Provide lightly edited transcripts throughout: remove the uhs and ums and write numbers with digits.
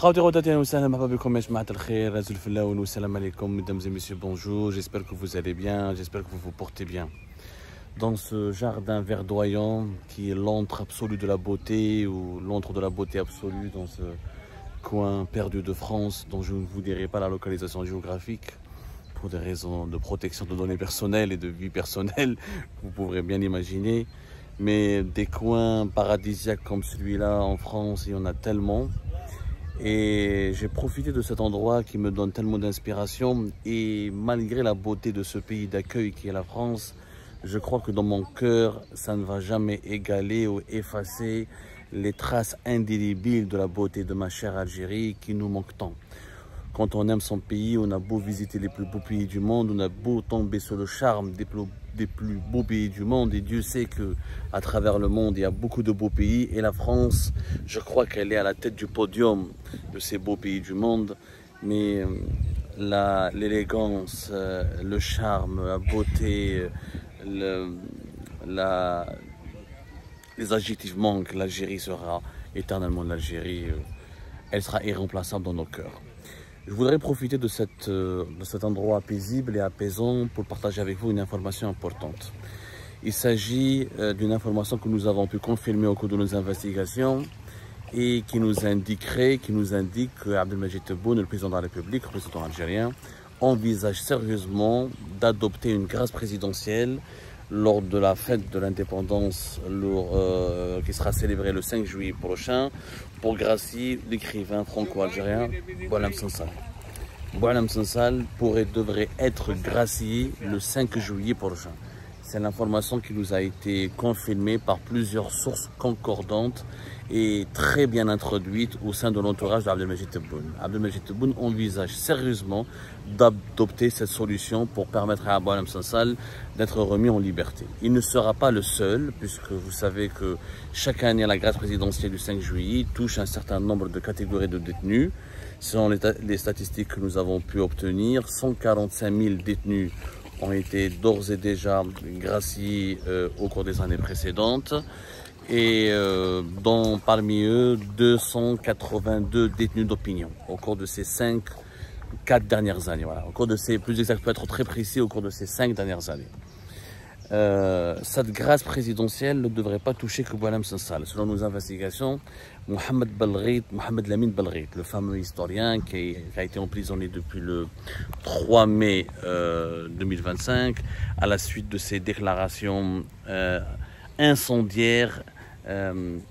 Mesdames et messieurs, bonjour, j'espère que vous allez bien, j'espère que vous vous portez bien. Dans ce jardin verdoyant qui est l'antre absolu de la beauté ou l'antre de la beauté absolue dans ce coin perdu de France dont je ne vous dirai pas la localisation géographique pour des raisons de protection de données personnelles et de vie personnelle, vous pourrez bien imaginer. Mais des coins paradisiaques comme celui-là en France, il y en a tellement. Et j'ai profité de cet endroit qui me donne tellement d'inspiration. Et malgré la beauté de ce pays d'accueil qui est la France, je crois que dans mon cœur, ça ne va jamais égaler ou effacer les traces indélébiles de la beauté de ma chère Algérie qui nous manque tant. Quand on aime son pays, on a beau visiter les plus beaux pays du monde, on a beau tomber sur le charme des plus beaux pays du monde. Et Dieu sait que à travers le monde, il y a beaucoup de beaux pays. Et la France, je crois qu'elle est à la tête du podium de ces beaux pays du monde. Mais l'élégance, le charme, la beauté, les adjectifs manquent. L'Algérie sera éternellement l'Algérie. Elle sera irremplaçable dans nos cœurs. Je voudrais profiter de cet endroit paisible et apaisant pour partager avec vous une information importante. Il s'agit d'une information que nous avons pu confirmer au cours de nos investigations et qui nous indique que Abdelmadjid Tebboune, le président de la République, le président algérien, envisage sérieusement d'adopter une grâce présidentielle lors de la fête de l'indépendance qui sera célébrée le 5 juillet prochain pour gracier l'écrivain franco-algérien Boualem Sansal. Boualem Sansal devrait être gracié le 5 juillet prochain. C'est l'information qui nous a été confirmée par plusieurs sources concordantes et très bien introduite au sein de l'entourage d'Abdelmadjid Tebboune. Abdelmadjid Tebboune envisage sérieusement d'adopter cette solution pour permettre à Boualem Sansal d'être remis en liberté. Il ne sera pas le seul, puisque vous savez que chaque année, la grâce présidentielle du 5 juillet touche un certain nombre de catégories de détenus. Selon les statistiques que nous avons pu obtenir, 145 000 détenus ont été d'ores et déjà graciés au cours des années précédentes. Et parmi eux, 282 détenus d'opinion au cours de ces 4 dernières années. Voilà. Au cours de ces, plus exact, peut être très précis, au cours de ces 5 dernières années. Cette grâce présidentielle ne devrait pas toucher que Boualem Sansal. Selon nos investigations, Mohamed Lamine Belghit, le fameux historien qui a été emprisonné depuis le 3 mai 2025, à la suite de ses déclarations incendiaires,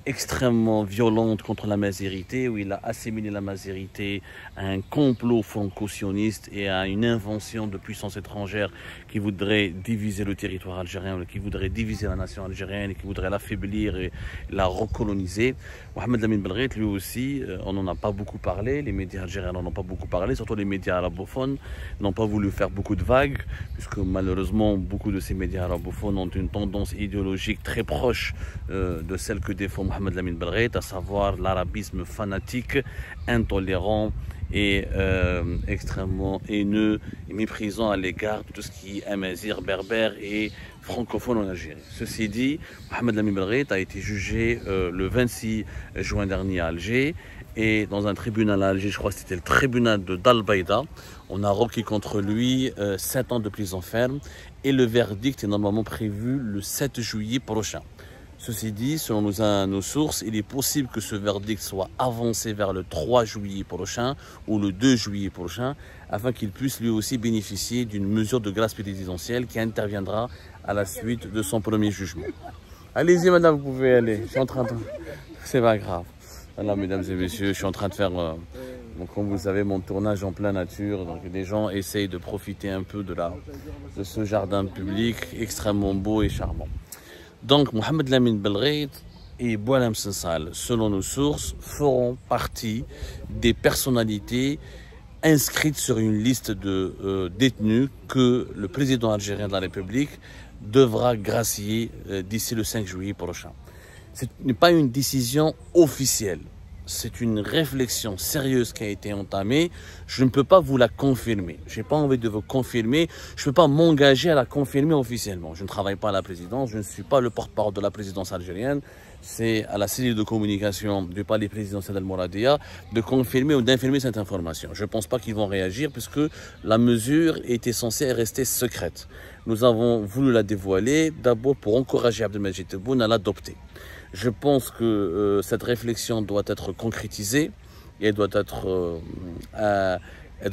extrêmement violente contre la Mazérité, où il a assimilé la Mazérité à un complot franco-sioniste et à une invention de puissance étrangère qui voudrait diviser le territoire algérien, qui voudrait diviser la nation algérienne, qui voudrait l'affaiblir et la recoloniser. Mohamed Lamine Belghit, lui aussi, on n'en a pas beaucoup parlé, les médias algériens n'en ont pas beaucoup parlé, surtout les médias arabophones n'ont pas voulu faire beaucoup de vagues, puisque malheureusement beaucoup de ces médias arabophones ont une tendance idéologique très proche de celle que défend Mohamed Lamine Belghit, à savoir l'arabisme fanatique, intolérant et extrêmement haineux et méprisant à l'égard de tout ce qui est amazigh, berbère et francophone en Algérie. Ceci dit, Mohamed Lamine Belghit a été jugé le 26 juin dernier à Alger, et dans un tribunal à Alger, je crois que c'était le tribunal de Dal Baïda, on a requis contre lui 7 ans de prison ferme, et le verdict est normalement prévu le 7 juillet prochain. Ceci dit, selon nos sources, il est possible que ce verdict soit avancé vers le 3 juillet prochain ou le 2 juillet prochain, afin qu'il puisse lui aussi bénéficier d'une mesure de grâce présidentielle qui interviendra à la suite de son premier jugement. Allez-y madame, vous pouvez aller. Je suis en train de... C'est pas grave. Voilà, mesdames et messieurs, je suis en train de faire, comme vous savez, mon tournage en pleine nature. Donc les gens essayent de profiter un peu de ce jardin public extrêmement beau et charmant. Donc, Mohamed Lamine Belghit et Boualem Sansal, selon nos sources, feront partie des personnalités inscrites sur une liste de détenus que le président algérien de la République devra gracier d'ici le 5 juillet prochain. Ce n'est pas une décision officielle. c'est une réflexion sérieuse qui a été entamée. Je ne peux pas vous la confirmer. Je n'ai pas envie de vous confirmer. Je ne peux pas m'engager à la confirmer officiellement. Je ne travaille pas à la présidence. Je ne suis pas le porte-parole de la présidence algérienne. C'est à la cellule de communication du palais présidentiel d'Al-Mouradia de confirmer ou d'infirmer cette information. Je ne pense pas qu'ils vont réagir puisque la mesure était censée rester secrète. Nous avons voulu la dévoiler d'abord pour encourager Abdelmajid Tebboune à l'adopter. Je pense que cette réflexion doit être concrétisée et elle doit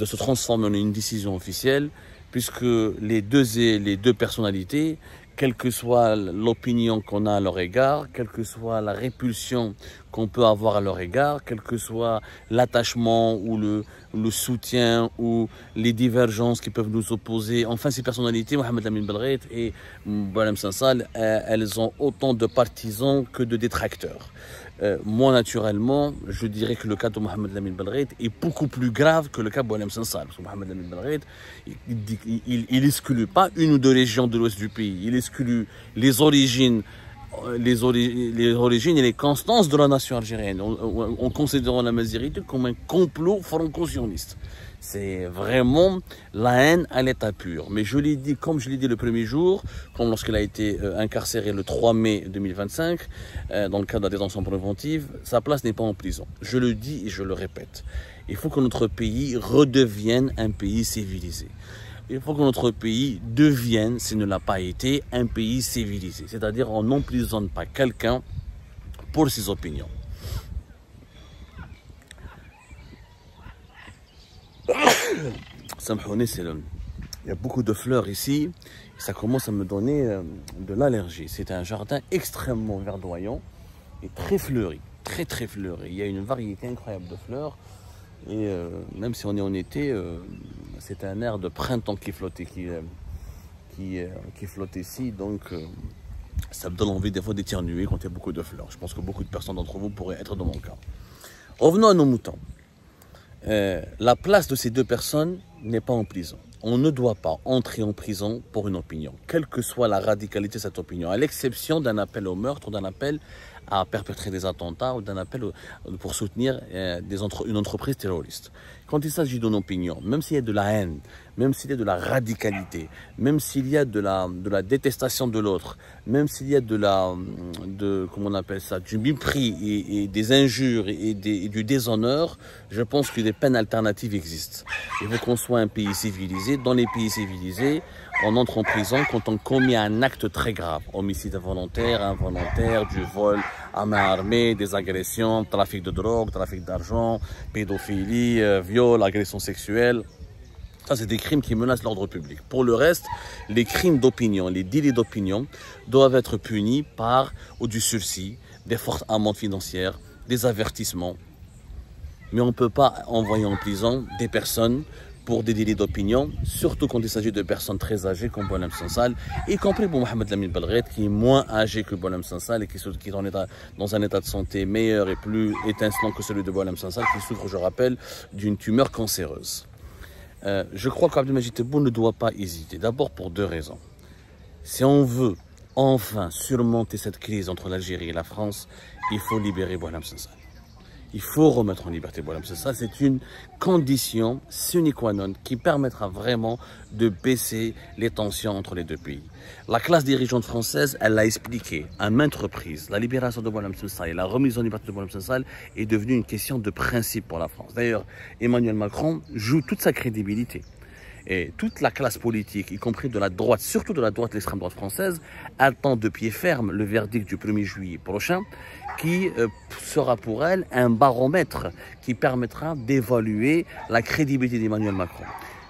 se transformer en une décision officielle puisque les deux personnalités, quelle que soit l'opinion qu'on a à leur égard, quelle que soit la répulsion qu'on peut avoir à leur égard, quel que soit l'attachement ou le soutien ou les divergences qui peuvent nous opposer, enfin ces personnalités, Mohamed Lamine Belreit et Boualem Sansal, elles ont autant de partisans que de détracteurs. Moi, naturellement, je dirais que le cas de Mohamed Lamine Belreit est beaucoup plus grave que le cas de Boualem Sansal. Parce que Mohamed Lamine Belreit, il exclut pas une ou deux régions de l'ouest du pays. Il exclut les origines et les constances de la nation algérienne, en considérant la majorité comme un complot franco-sioniste. C'est vraiment la haine à l'état pur. Mais je l'ai dit, comme je l'ai dit le premier jour, comme lorsqu'il a été incarcéré le 3 mai 2025, dans le cadre de la détention préventive, sa place n'est pas en prison. Je le dis et je le répète. Il faut que notre pays redevienne un pays civilisé. Il faut que notre pays devienne, s'il ne l'a pas été, un pays civilisé. C'est-à-dire on n'emprisonne pas quelqu'un pour ses opinions. Il y a beaucoup de fleurs ici. Ça commence à me donner de l'allergie. C'est un jardin extrêmement verdoyant et très fleuri. Très très fleuri. Il y a une variété incroyable de fleurs. Et même si on est en été, c'est un air de printemps qui flotte ici. Donc ça me donne envie des fois d'éternuer quand il y a beaucoup de fleurs. Je pense que beaucoup de personnes d'entre vous pourraient être dans mon cas. Revenons à nos moutons. La place de ces deux personnes n'est pas en prison. On ne doit pas entrer en prison pour une opinion, quelle que soit la radicalité de cette opinion, à l'exception d'un appel au meurtre, d'un appel à perpétrer des attentats ou d'un appel pour soutenir une entreprise terroriste. Quand il s'agit d'une opinion, même s'il y a de la haine, même s'il y a de la radicalité, même s'il y a de la détestation de l'autre, même s'il y a comment on appelle ça, du mépris et des injures et du déshonneur, je pense que des peines alternatives existent. Il faut qu'on soit un pays civilisé. Dans les pays civilisés, on entre en prison quand on commet un acte très grave. Homicide volontaire, involontaire, du vol à main armée, des agressions, trafic de drogue, trafic d'argent, pédophilie, viol, agression sexuelle. Ça, c'est des crimes qui menacent l'ordre public. Pour le reste, les crimes d'opinion, les délits d'opinion doivent être punis par ou du sursis, des fortes amendes financières, des avertissements. Mais on ne peut pas envoyer en prison des personnes pour des délits d'opinion, surtout quand il s'agit de personnes très âgées comme Boualem Sansal, y compris pour Mohamed Lamine Belreit, qui est moins âgé que Boualem Sansal et qui est dans un état de santé meilleur et plus étincelant que celui de Boualem Sansal, qui souffre, je rappelle, d'une tumeur cancéreuse. Je crois qu'Abdelmajid Tebboune ne doit pas hésiter, d'abord pour deux raisons. Si on veut enfin surmonter cette crise entre l'Algérie et la France, il faut libérer Boualem Sansal. Il faut remettre en liberté Boualem Sansal. C'est une condition sine qua non qui permettra vraiment de baisser les tensions entre les deux pays. La classe dirigeante française, elle l'a expliqué à maintes reprises. La libération de Boualem Sansal et la remise en liberté de Boualem Sansal est devenue une question de principe pour la France. D'ailleurs, Emmanuel Macron joue toute sa crédibilité. Et toute la classe politique, y compris de la droite, surtout de la droite, l'extrême droite française, attend de pied ferme le verdict du 1er juillet prochain, qui sera pour elle un baromètre qui permettra d'évaluer la crédibilité d'Emmanuel Macron.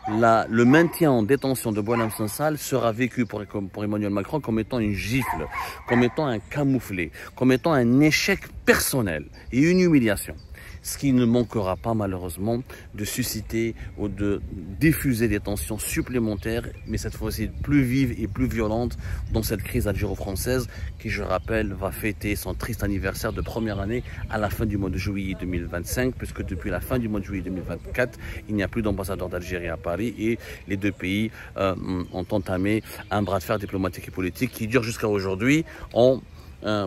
Le maintien en détention de Boualem Sansal sera vécu pour Emmanuel Macron comme étant une gifle, comme étant un camouflet, comme étant un échec personnel et une humiliation. Ce qui ne manquera pas malheureusement de susciter ou de diffuser des tensions supplémentaires, mais cette fois-ci plus vives et plus violentes dans cette crise algéro-française qui, je rappelle, va fêter son triste anniversaire de première année à la fin du mois de juillet 2025, puisque depuis la fin du mois de juillet 2024, il n'y a plus d'ambassadeur d'Algérie à Paris et les deux pays ont entamé un bras de fer diplomatique et politique qui dure jusqu'à aujourd'hui en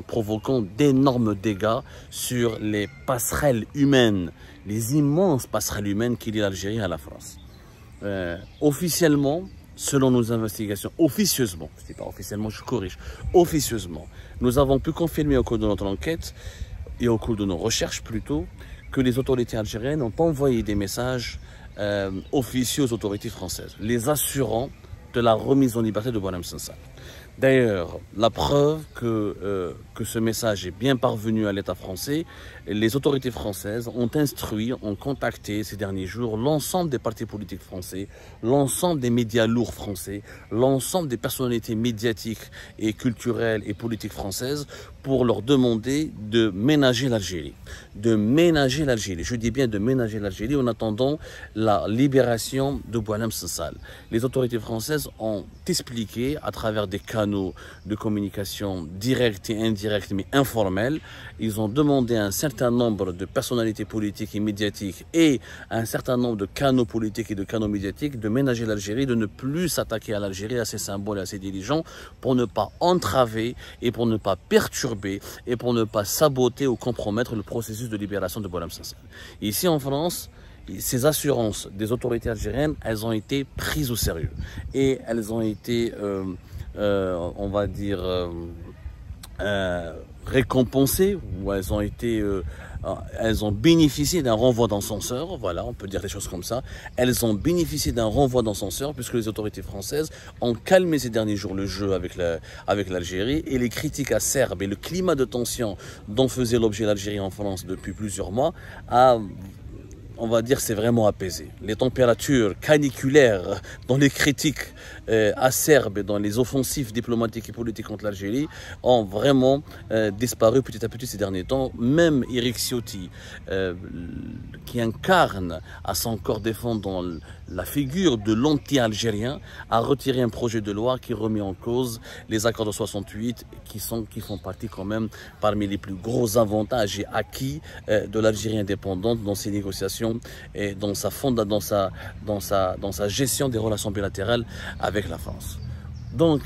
provoquant d'énormes dégâts sur les passerelles humaines, les immenses passerelles humaines qui lient l'Algérie à la France. Officiellement, selon nos investigations, officieusement, je ne dis pas officiellement, je corrige, officieusement, nous avons pu confirmer au cours de notre enquête et au cours de nos recherches plutôt, que les autorités algériennes ont envoyé des messages officieux aux autorités françaises, les assurant de la remise en liberté de Boualem Sansal. D'ailleurs, la preuve que ce message est bien parvenu à l'État français, les autorités françaises ont instruit, ont contacté ces derniers jours l'ensemble des partis politiques français, l'ensemble des médias lourds français, l'ensemble des personnalités médiatiques et culturelles et politiques françaises pour leur demander de ménager l'Algérie. De ménager l'Algérie. Je dis bien de ménager l'Algérie en attendant la libération de Boualem Sansal. Les autorités françaises ont expliqué à travers des canaux de communication directs et indirects mais informels, ils ont demandé à un certain nombre de personnalités politiques et médiatiques et à un certain nombre de canaux politiques et de canaux médiatiques de ménager l'Algérie, de ne plus s'attaquer à l'Algérie, à ses symboles et à ses dirigeants pour ne pas entraver et pour ne pas perturber et pour ne pas saboter ou compromettre le processus de libération de Boualem Sansal. Ici en France, ces assurances des autorités algériennes, elles ont été prises au sérieux et elles ont été, on va dire, récompensées, ou elles ont bénéficié d'un renvoi d'ascenseur, voilà, on peut dire des choses comme ça. Elles ont bénéficié d'un renvoi d'ascenseur puisque les autorités françaises ont calmé ces derniers jours le jeu avec l'Algérie et les critiques acerbes et le climat de tension dont faisait l'objet l'Algérie en France depuis plusieurs mois on va dire, c'est vraiment apaisé. Les températures caniculaires dans les critiques acerbes et dans les offensives diplomatiques et politiques contre l'Algérie ont vraiment disparu petit à petit ces derniers temps. Même Éric Ciotti, qui incarne à son corps défendant la figure de l'anti-algérien, a retiré un projet de loi qui remet en cause les accords de 68 qui font partie quand même parmi les plus gros avantages et acquis de l'Algérie indépendante dans ses négociations et dans sa gestion des relations bilatérales avec la France. Donc,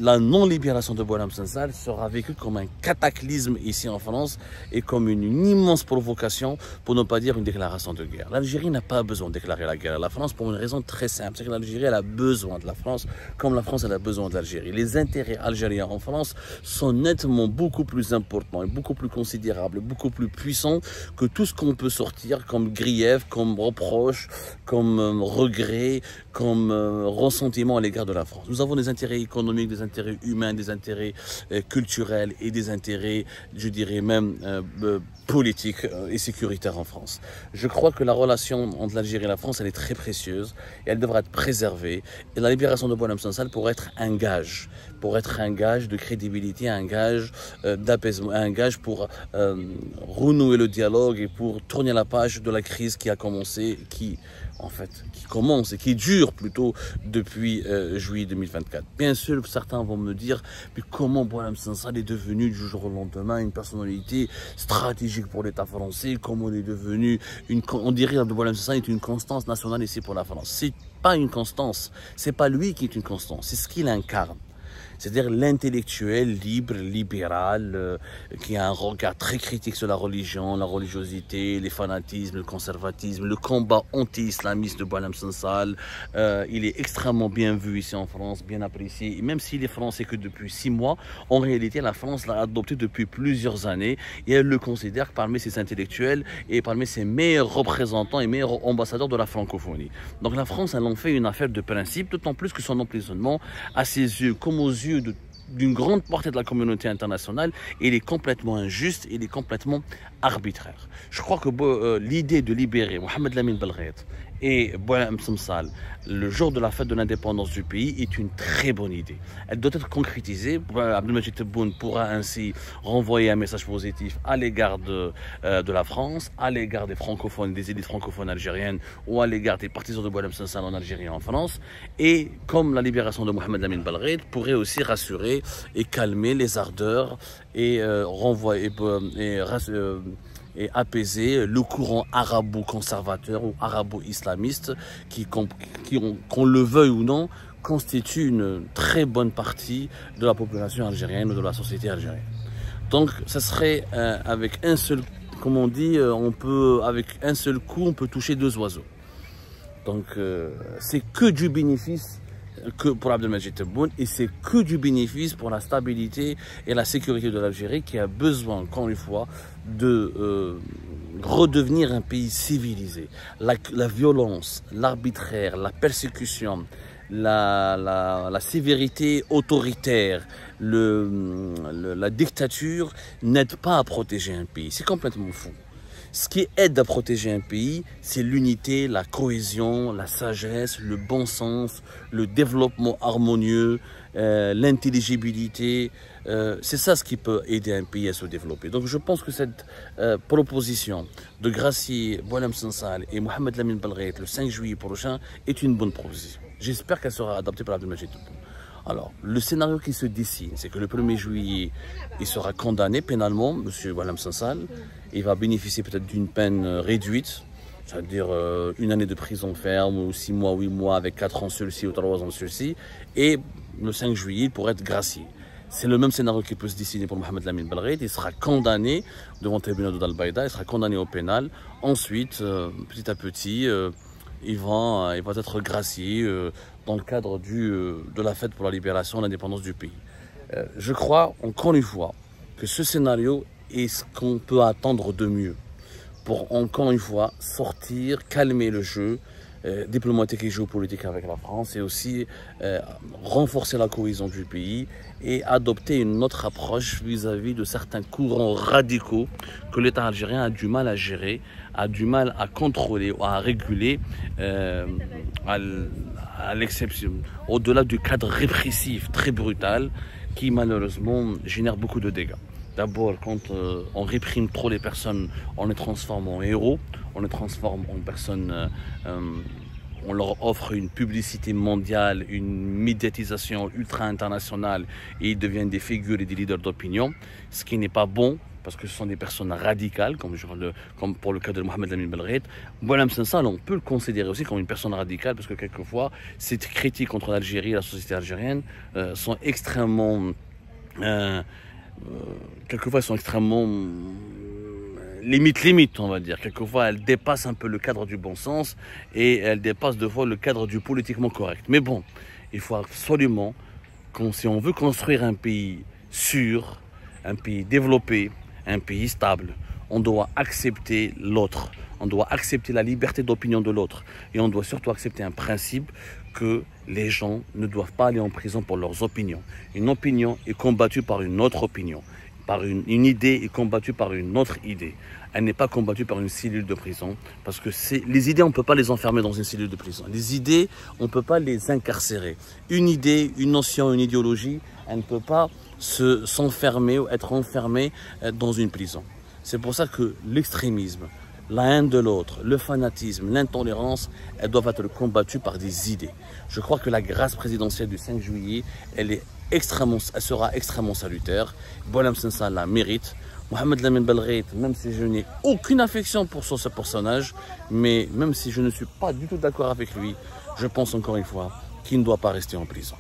la non-libération de Boualem Sansal sera vécue comme un cataclysme ici en France et comme une immense provocation, pour ne pas dire une déclaration de guerre. L'Algérie n'a pas besoin de déclarer la guerre à la France pour une raison très simple, c'est que l'Algérie elle a besoin de la France comme la France elle a besoin de l'Algérie. Les intérêts algériens en France sont nettement beaucoup plus importants et beaucoup plus considérables, beaucoup plus puissants que tout ce qu'on peut sortir comme grief, comme reproche, comme regret, comme ressentiment à l'égard de la France. Nous avons des intérêts économiques, des intérêts humains, des intérêts culturels et des intérêts, je dirais même, politiques et sécuritaires en France. Je crois que la relation entre l'Algérie et la France, elle est très précieuse et elle devra être préservée. Et la libération de Boualem Sansal pourrait être un gage, de crédibilité, un gage d'apaisement, un gage pour renouer le dialogue et pour tourner la page de la crise qui a commencé, qui commence et qui dure plutôt depuis juillet 2024. Bien sûr, certains vont me dire, mais comment Boualem Sansal est devenu du jour au lendemain une personnalité stratégique pour l'État français, comment il est devenu on dirait que Boualem Sansal est une constance nationale ici pour la France. C'est pas une constance, c'est pas lui qui est une constance, c'est ce qu'il incarne. C'est-à-dire l'intellectuel libre, libéral, qui a un regard très critique sur la religion, la religiosité, les fanatismes, le conservatisme, le combat anti-islamiste de Boualem Sansal. Il est extrêmement bien vu ici en France, bien apprécié. Et même s'il est français que depuis 6 mois, en réalité, la France l'a adopté depuis plusieurs années et elle le considère parmi ses intellectuels et parmi ses meilleurs représentants et meilleurs ambassadeurs de la francophonie. Donc la France, elle en fait une affaire de principe, d'autant plus que son emprisonnement, à ses yeux comme aux yeux d'une grande partie de la communauté internationale, il est complètement injuste, il est complètement arbitraire. Je crois que l'idée de libérer Mohamed Lamine Belghait et Boualem Sansal le jour de la fête de l'indépendance du pays est une très bonne idée. Elle doit être concrétisée. Abdelmadjid Tebboune pourra ainsi renvoyer un message positif à l'égard de la France, à l'égard des francophones, des élites francophones algériennes ou à l'égard des partisans de Boualem Sansal en Algérie et en France. Et comme la libération de Mohamed Lamine Belghait pourrait aussi rassurer et calmer les ardeurs et renvoyer et apaiser le courant arabo-conservateur ou arabo-islamiste qui qu'on le veuille ou non, constituent une très bonne partie de la population algérienne ou de la société algérienne. Donc, ça serait avec un seul, comme on dit, avec un seul coup, on peut toucher deux oiseaux. Donc, c'est que du bénéfice pour Abdelmadjid Tebboune, et c'est que du bénéfice pour la stabilité et la sécurité de l'Algérie, qui a besoin, encore une fois, de redevenir un pays civilisé. La violence, l'arbitraire, la persécution, la sévérité autoritaire, la dictature n'aident pas à protéger un pays. C'est complètement fou. Ce qui aide à protéger un pays, c'est l'unité, la cohésion, la sagesse, le bon sens, le développement harmonieux, l'intelligibilité. C'est ça ce qui peut aider un pays à se développer. Donc je pense que cette proposition de gracier Boualem Sansal et Mohamed Lamine Belghait le 5 juillet prochain est une bonne proposition. J'espère qu'elle sera adoptée par Abdelmadjid Tebboune. Alors, le scénario qui se dessine, c'est que le 1er juillet, il sera condamné pénalement, M. Boualem Sansal. Il va bénéficier peut-être d'une peine réduite, c'est-à-dire 1 année de prison ferme, ou 6 mois, 8 mois, avec 4 ans sursis ou 3 ans sursis. Et le 5 juillet, il pourrait être gracié. C'est le même scénario qui peut se dessiner pour Mohamed Lamine Belghait. Il sera condamné devant le tribunal d'Al-Baïda, il sera condamné au pénal. Ensuite, petit à petit, il va être gracié dans le cadre de la fête pour la libération et l'indépendance du pays. Je crois, encore une fois, que ce scénario est ce qu'on peut attendre de mieux pour, encore une fois, sortir, calmer le jeu diplomatique et géopolitique avec la France, et aussi renforcer la cohésion du pays et adopter une autre approche vis-à-vis de certains courants radicaux que l'État algérien a du mal à gérer, a du mal à contrôler ou à réguler, à l'exception, au-delà du cadre répressif très brutal qui malheureusement génère beaucoup de dégâts. D'abord, quand on réprime trop les personnes, on les transforme en héros, on les transforme en personnes, on leur offre une publicité mondiale, une médiatisation ultra internationale, et ils deviennent des figures et des leaders d'opinion, ce qui n'est pas bon, parce que ce sont des personnes radicales, comme pour le cas de Mohamed Lamine Belghait. Boualem Sansal, on peut le considérer aussi comme une personne radicale, parce que quelquefois, ces critiques contre l'Algérie et la société algérienne sont extrêmement... quelquefois, elles sont extrêmement limite, on va dire. Quelquefois, elles dépassent un peu le cadre du bon sens et elles dépassent de fois le cadre du politiquement correct. Mais bon, il faut absolument, si on veut construire un pays sûr, un pays développé, un pays stable, on doit accepter l'autre. On doit accepter la liberté d'opinion de l'autre. Et on doit surtout accepter un principe que les gens ne doivent pas aller en prison pour leurs opinions. Une opinion est combattue par une autre opinion. Une idée est combattue par une autre idée. Elle n'est pas combattue par une cellule de prison. Parce que les idées, on ne peut pas les enfermer dans une cellule de prison. Les idées, on ne peut pas les incarcérer. Une idée, une notion, une idéologie, elle ne peut pas s'enfermer ou être enfermée dans une prison. C'est pour ça que l'extrémisme, la haine de l'autre, le fanatisme, l'intolérance, elles doivent être combattues par des idées. Je crois que la grâce présidentielle du 5 juillet, elle sera extrêmement salutaire. Boualem Sansal la mérite. Mohamed Lamine Belghait, même si je n'ai aucune affection pour ce personnage, mais même si je ne suis pas du tout d'accord avec lui, je pense encore une fois qu'il ne doit pas rester en prison.